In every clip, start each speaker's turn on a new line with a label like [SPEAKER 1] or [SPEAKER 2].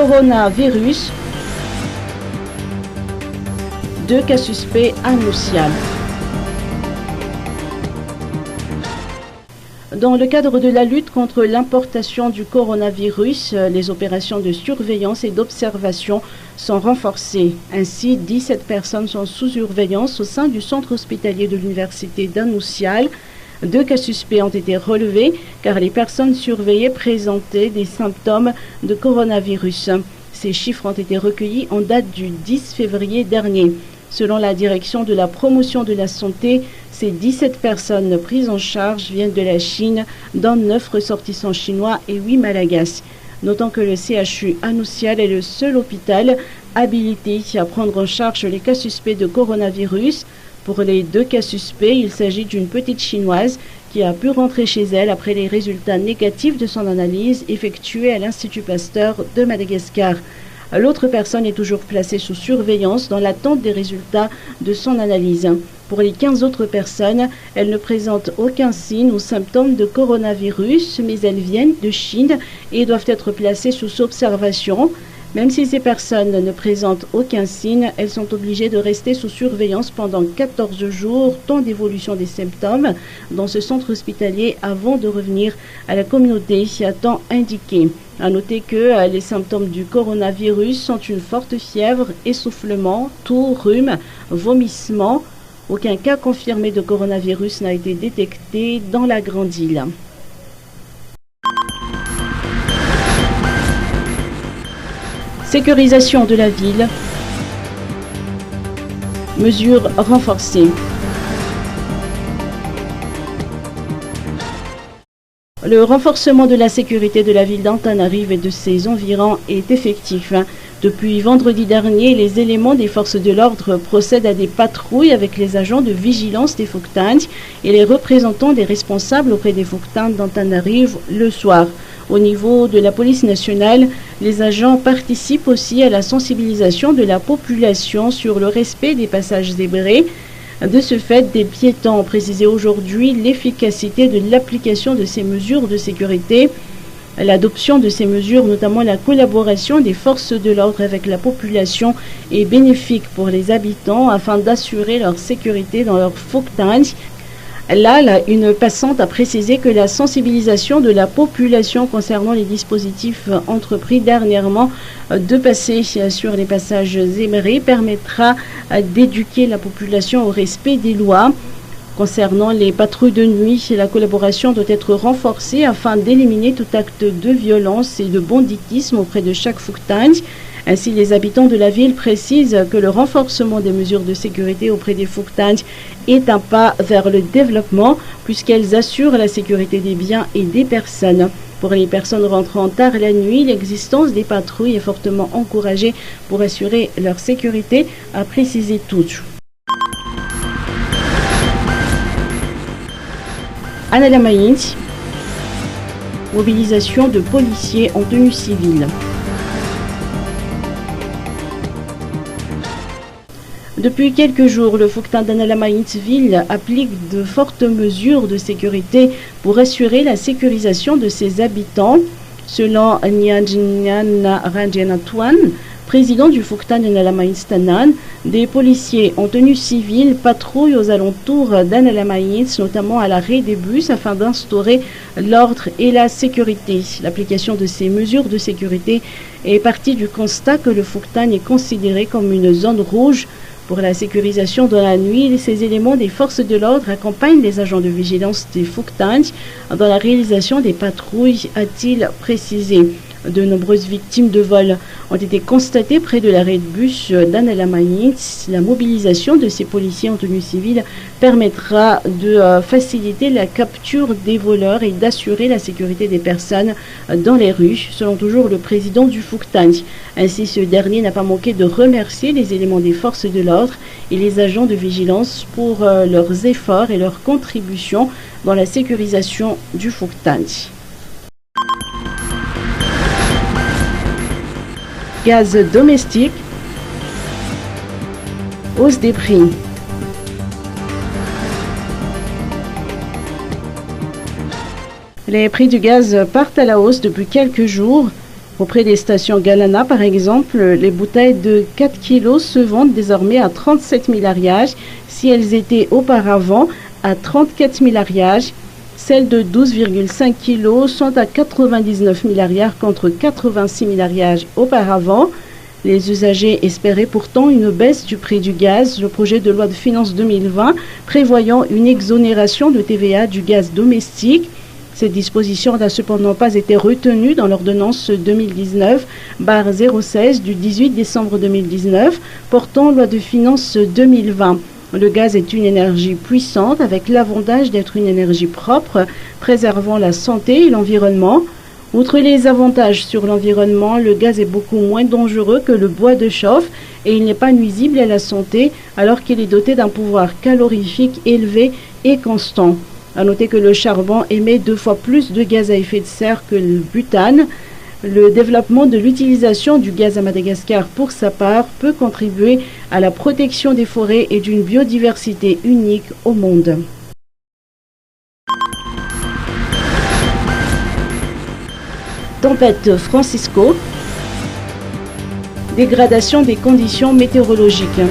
[SPEAKER 1] coronavirus. 2 cas suspects annonciables. Dans le cadre de la lutte contre l'importation du coronavirus, les opérations de surveillance et d'observation sont renforcées. Ainsi, 17 personnes sont sous surveillance au sein du centre hospitalier de l'université d'Anoussial. 2 cas suspects ont été relevés car les personnes surveillées présentaient des symptômes de coronavirus. Ces chiffres ont été recueillis en date du 10 février dernier. Selon la direction de la promotion de la santé, ces 17 personnes prises en charge viennent de la Chine, dont 9 ressortissants chinois et 8 malagasy. Notons que le CHU Anoussial est le seul hôpital habilité à prendre en charge les cas suspects de coronavirus. Pour les 2 cas suspects, il s'agit d'une petite chinoise qui a pu rentrer chez elle après les résultats négatifs de son analyse effectuée à l'Institut Pasteur de Madagascar. L'autre personne est toujours placée sous surveillance dans l'attente des résultats de son analyse. Pour les 15 autres personnes, elles ne présentent aucun signe ou symptôme de coronavirus, mais elles viennent de Chine et doivent être placées sous observation. Même si ces personnes ne présentent aucun signe, elles sont obligées de rester sous surveillance pendant 14 jours, temps d'évolution des symptômes, dans ce centre hospitalier avant de revenir à la communauté à temps indiqué. À noter que les symptômes du coronavirus sont une forte fièvre, essoufflement, toux, rhume, vomissement. Aucun cas confirmé de coronavirus n'a été détecté dans la Grande Île. Sécurisation de la ville. Mesures renforcées. Le renforcement de la sécurité de la ville d'Antananarive et de ses environs est effectif. Depuis vendredi dernier, les éléments des forces de l'ordre procèdent à des patrouilles avec les agents de vigilance des Fouktans et les représentants des responsables auprès des Fouktans d'Antananarive le soir. Au niveau de la police nationale, les agents participent aussi à la sensibilisation de la population sur le respect des passages zébrés. De ce fait, des piétons ont précisé aujourd'hui l'efficacité de l'application de ces mesures de sécurité. L'adoption de ces mesures, notamment la collaboration des forces de l'ordre avec la population, est bénéfique pour les habitants afin d'assurer leur sécurité dans leur Fouktans. Là, une passante a précisé que la sensibilisation de la population concernant les dispositifs entrepris dernièrement de passer sur les passages zébrés permettra d'éduquer la population au respect des lois. Concernant les patrouilles de nuit, la collaboration doit être renforcée afin d'éliminer tout acte de violence et de banditisme auprès de chaque Fouktang. Ainsi, les habitants de la ville précisent que le renforcement des mesures de sécurité auprès des Fouktang est un pas vers le développement puisqu'elles assurent la sécurité des biens et des personnes. Pour les personnes rentrant tard la nuit, l'existence des patrouilles est fortement encouragée pour assurer leur sécurité, a précisé Touch. Analamaïnt, mobilisation de policiers en tenue civile. Depuis quelques jours, le Fouktan d'Analamaïntsville applique de fortes mesures de sécurité pour assurer la sécurisation de ses habitants. Selon Nyadjinan Ranjanatuan, président du Fouktan d'Analamaïnstanan, des policiers en tenue civile patrouillent aux alentours d'Analamaïns, notamment à l'arrêt des bus, afin d'instaurer l'ordre et la sécurité. L'application de ces mesures de sécurité est partie du constat que le Fouktan est considéré comme une zone rouge. Pour la sécurisation de la nuit, ces éléments des forces de l'ordre accompagnent les agents de vigilance des Fouktang dans la réalisation des patrouilles, a-t-il précisé. De nombreuses victimes de vol ont été constatées près de l'arrêt de bus d'Analamaïns. La mobilisation de ces policiers en tenue civile permettra de faciliter la capture des voleurs et d'assurer la sécurité des personnes dans les rues, selon toujours le président du Fouktan. Ainsi, ce dernier n'a pas manqué de remercier les éléments des forces de l'ordre et les agents de vigilance pour leurs efforts et leurs contributions dans la sécurisation du Fouktan. Gaz domestique, hausse des prix. Les prix du gaz partent à la hausse depuis quelques jours. Auprès des stations Galana, par exemple, les bouteilles de 4 kg se vendent désormais à 37 000 ariages, si elles étaient auparavant à 34 000 ariages. Celles de 12,5 kg sont à 99 000 ariages contre 86 000 ariages auparavant. Les usagers espéraient pourtant une baisse du prix du gaz. Le projet de loi de finances 2020 prévoyant une exonération de TVA du gaz domestique. Cette disposition n'a cependant pas été retenue dans l'ordonnance 2019-016 du 18 décembre 2019 portant loi de finances 2020. Le gaz est une énergie puissante avec l'avantage d'être une énergie propre, préservant la santé et l'environnement. Outre les avantages sur l'environnement, le gaz est beaucoup moins dangereux que le bois de chauffe et il n'est pas nuisible à la santé alors qu'il est doté d'un pouvoir calorifique élevé et constant. À noter que le charbon émet 2 fois plus de gaz à effet de serre que le butane. Le développement de l'utilisation du gaz à Madagascar, pour sa part, peut contribuer à la protection des forêts et d'une biodiversité unique au monde. Tempête Francisco. Dégradation des conditions météorologiques.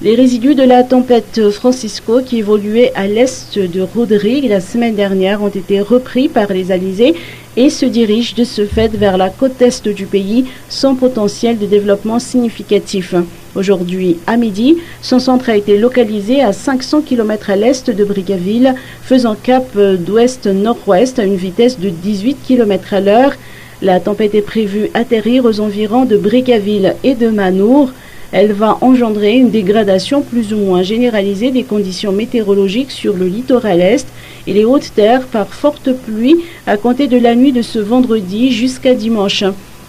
[SPEAKER 1] Les résidus de la tempête Francisco qui évoluait à l'est de Rodrigue la semaine dernière ont été repris par les alizés et se dirigent de ce fait vers la côte est du pays sans potentiel de développement significatif. Aujourd'hui, à midi, son centre a été localisé à 500 km à l'est de Brickaville, faisant cap d'ouest-nord-ouest à une vitesse de 18 km à l'heure. La tempête est prévue atterrir aux environs de Brickaville et de Manour. Elle va engendrer une dégradation plus ou moins généralisée des conditions météorologiques sur le littoral est et les hautes terres par forte pluie à compter de la nuit de ce vendredi jusqu'à dimanche.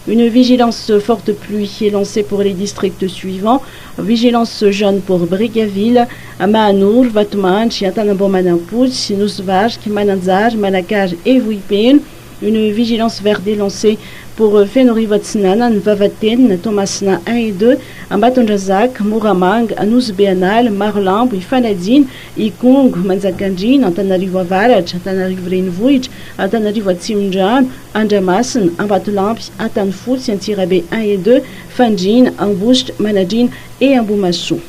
[SPEAKER 1] Une vigilance forte pluie est lancée pour les districts suivants. Vigilance jaune pour Brickaville, Manour, Vatman, Chiatanabomanampouch, Sinusvaj, Manazar, Manakaj et Vuipin. Une vigilance verte est lancée pour Fenorivatsnan, Vavaten, Thomasna 1 et 2, Ambatonjazak, Mouramang, Anusbeanal, Marlamp, Fanadine, Ikung, Manzakanjin, Antanarivavarach, Antanarivrenvuij, Antanarivatsimjan, Anjamasan, Ambatulamp, Atanfout, Siantirabe 1 et 2, Fanjin, Amboucht, Manajin et Amboumassou.